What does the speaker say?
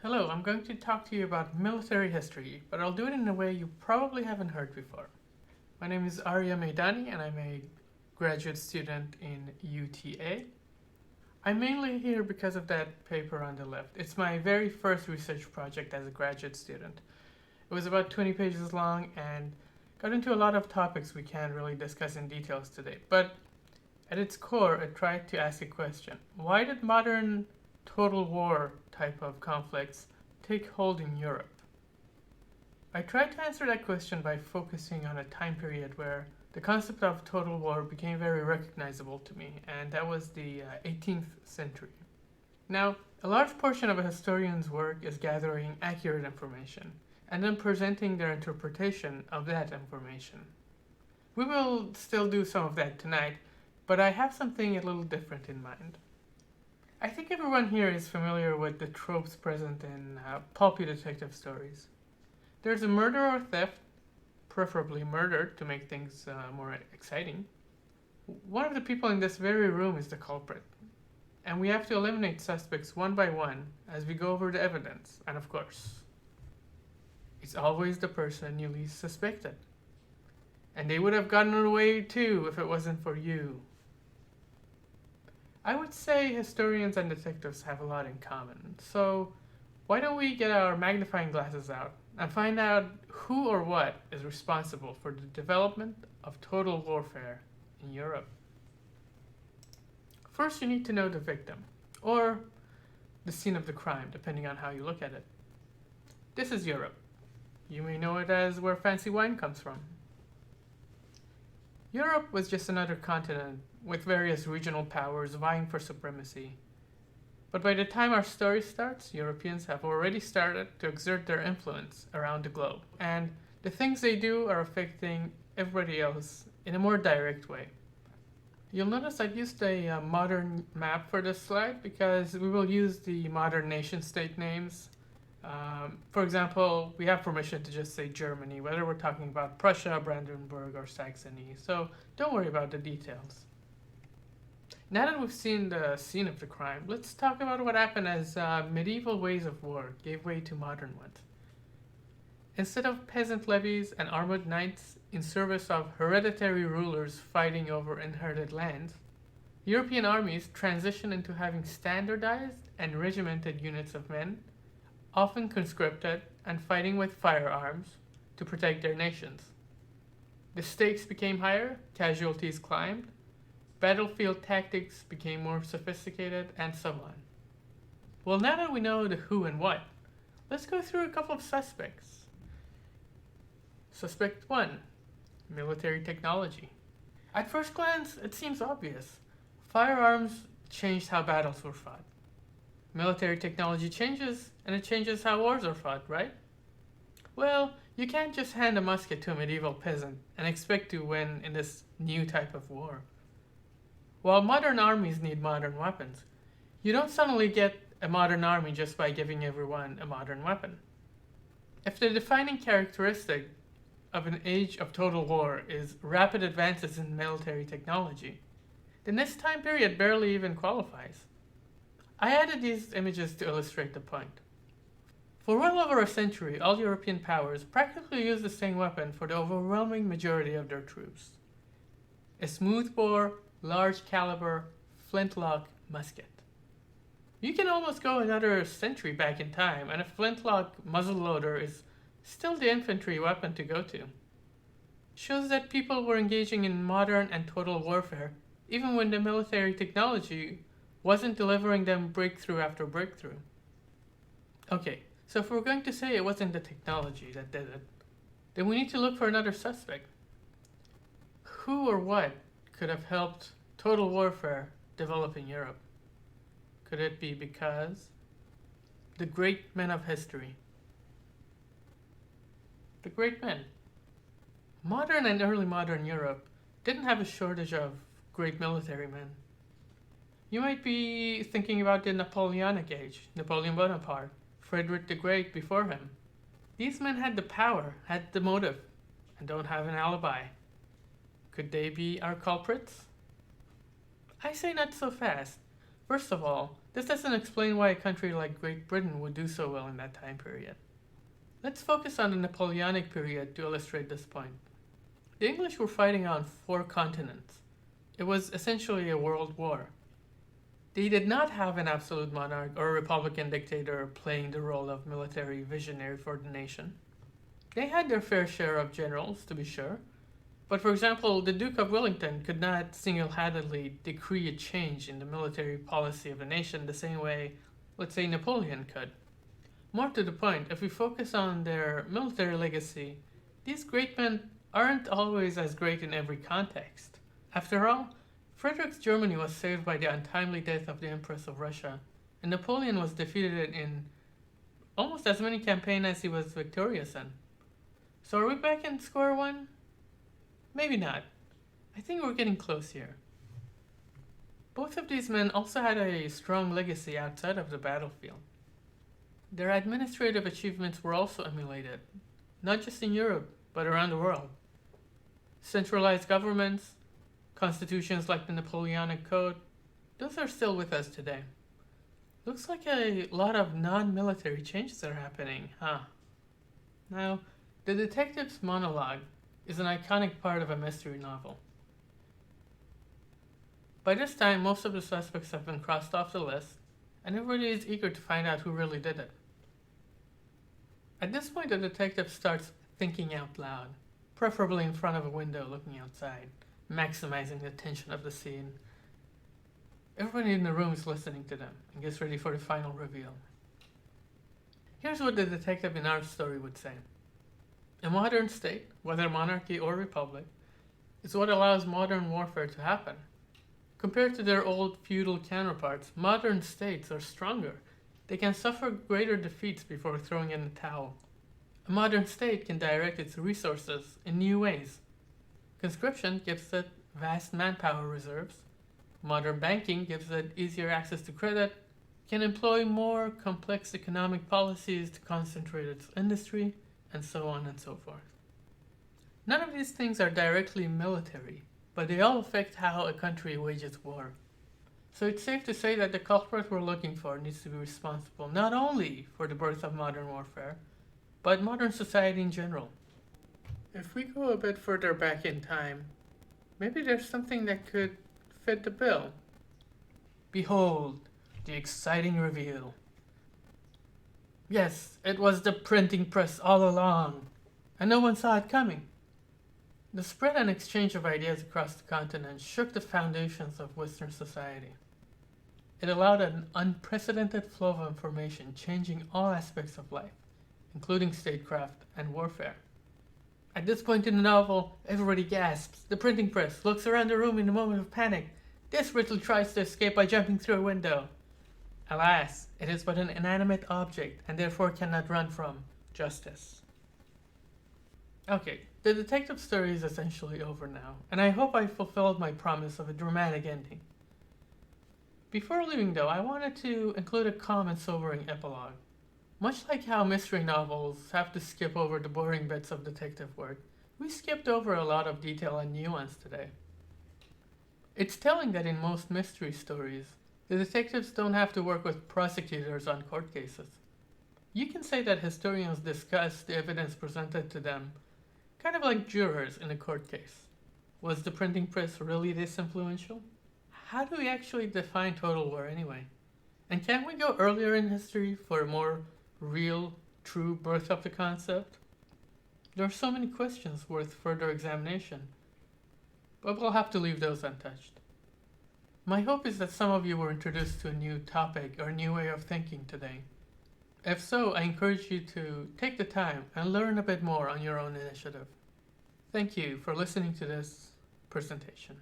Hello, I'm going to talk to you about military history, but I'll do it in a way you probably haven't heard before. My name is Arya Maidani and I'm a graduate student in UTA. I'm mainly here because of that paper on the left. It's my very first research project as a graduate student. It was about 20 pages long and got into a lot of topics we can't really discuss in details today. But at its core, it tried to ask a question. Why did modern total war type of conflicts take hold in Europe? I tried to answer that question by focusing on a time period where the concept of total war became very recognizable to me, and that was the 18th century. Now, a large portion of a historian's work is gathering accurate information and then presenting their interpretation of that information. We will still do some of that tonight, but I have something a little different in mind. I think everyone here is familiar with the tropes present in pulpy detective stories. There's a murder or theft, preferably murder to make things more exciting. One of the people in this very room is the culprit, and we have to eliminate suspects one by one as we go over the evidence, and of course, it's always the person you least suspected. And they would have gotten away too if it wasn't for you. I would say historians and detectives have a lot in common, so why don't we get our magnifying glasses out and find out who or what is responsible for the development of total warfare in Europe. First, you need to know the victim, or the scene of the crime, depending on how you look at it. This is Europe. You may know it as where fancy wine comes from. Europe was just another continent with various regional powers vying for supremacy. But by the time our story starts, Europeans have already started to exert their influence around the globe, and the things they do are affecting everybody else in a more direct way. You'll notice I've used a modern map for this slide because we will use the modern nation-state names. For example, we have permission to just say Germany, whether we're talking about Prussia, Brandenburg, or Saxony, so don't worry about the details. Now that we've seen the scene of the crime, let's talk about what happened as medieval ways of war gave way to modern ones. Instead of peasant levies and armored knights in service of hereditary rulers fighting over inherited lands, European armies transitioned into having standardized and regimented units of men, often conscripted and fighting with firearms to protect their nations. The stakes became higher, casualties climbed, battlefield tactics became more sophisticated, and so on. Well, now that we know the who and what, let's go through a couple of suspects. Suspect 1. Military technology. At first glance, it seems obvious. Firearms changed how battles were fought. Military technology changes, and it changes how wars are fought, right? Well, you can't just hand a musket to a medieval peasant and expect to win in this new type of war. While modern armies need modern weapons, you don't suddenly get a modern army just by giving everyone a modern weapon. If the defining characteristic of an age of total war is rapid advances in military technology, then this time period barely even qualifies. I added these images to illustrate the point. For well over a century, all European powers practically used the same weapon for the overwhelming majority of their troops. A smoothbore, large caliber, flintlock musket. You can almost go another century back in time, and a flintlock muzzleloader is still the infantry weapon to go to. Shows that people were engaging in modern and total warfare, even when the military technology wasn't delivering them breakthrough after breakthrough. Okay, so if we're going to say it wasn't the technology that did it, then we need to look for another suspect. Who or what could have helped total warfare develop in Europe? Could it be because the great men of history? The great men. Modern and early modern Europe didn't have a shortage of great military men. You might be thinking about the Napoleonic age, Napoleon Bonaparte, Frederick the Great before him. These men had the power, had the motive, and don't have an alibi. Could they be our culprits? I say not so fast. First of all, This doesn't explain why a country like Great Britain would do so well in that time period. Let's focus on the Napoleonic period to illustrate this point. The English were fighting on 4 continents. It was essentially a world war. They did not have an absolute monarch or a republican dictator playing the role of military visionary for the nation. They had their fair share of generals, to be sure, but for example, the Duke of Wellington could not single-handedly decree a change in the military policy of the nation the same way, let's say, Napoleon could. More to the point, if we focus on their military legacy, these great men aren't always as great in every context. After all, Frederick's Germany was saved by the untimely death of the Empress of Russia, and Napoleon was defeated in almost as many campaigns as he was victorious in. So are we back in square one? Maybe not. I think we're getting close here. Both of these men also had a strong legacy outside of the battlefield. Their administrative achievements were also emulated, not just in Europe, but around the world. Centralized governments, constitutions like the Napoleonic Code, those are still with us today. Looks like a lot of non-military changes are happening, huh? Now, the detective's monologue is an iconic part of a mystery novel. By this time, most of the suspects have been crossed off the list, and everybody is eager to find out who really did it. At this point, the detective starts thinking out loud, preferably in front of a window looking outside, maximizing the tension of the scene. Everybody in the room is listening to them and gets ready for the final reveal. Here's what the detective in our story would say. A modern state, whether monarchy or republic, is what allows modern warfare to happen. Compared to their old feudal counterparts, modern states are stronger. They can suffer greater defeats before throwing in the towel. A modern state can direct its resources in new ways. Conscription gives it vast manpower reserves. Modern banking gives it easier access to credit, can employ more complex economic policies to concentrate its industry, and so on and so forth. None of these things are directly military, but they all affect how a country wages war. So it's safe to say that the culprit we're looking for needs to be responsible not only for the birth of modern warfare, but modern society in general. If we go a bit further back in time, maybe there's something that could fit the bill. Behold, the exciting reveal. Yes, it was the printing press all along, and no one saw it coming. The spread and exchange of ideas across the continent shook the foundations of Western society. It allowed an unprecedented flow of information changing all aspects of life, including statecraft and warfare. At this point in the novel, everybody gasps. The printing press looks around the room in a moment of panic, desperately tries to escape by jumping through a window. Alas, it is but an inanimate object and therefore cannot run from justice. Okay, the detective story is essentially over now, and I hope I fulfilled my promise of a dramatic ending. Before leaving though, I wanted to include a calm and sobering epilogue. Much like how mystery novels have to skip over the boring bits of detective work, we skipped over a lot of detail and nuance today. It's telling that in most mystery stories, the detectives don't have to work with prosecutors on court cases. You can say that historians discuss the evidence presented to them, kind of like jurors in a court case. Was the printing press really this influential? How do we actually define total war anyway? And can we go earlier in history for a more real, true birth of the concept? There are so many questions worth further examination, but we'll have to leave those untouched. My hope is that some of you were introduced to a new topic or new way of thinking today. If so, I encourage you to take the time and learn a bit more on your own initiative. Thank you for listening to this presentation.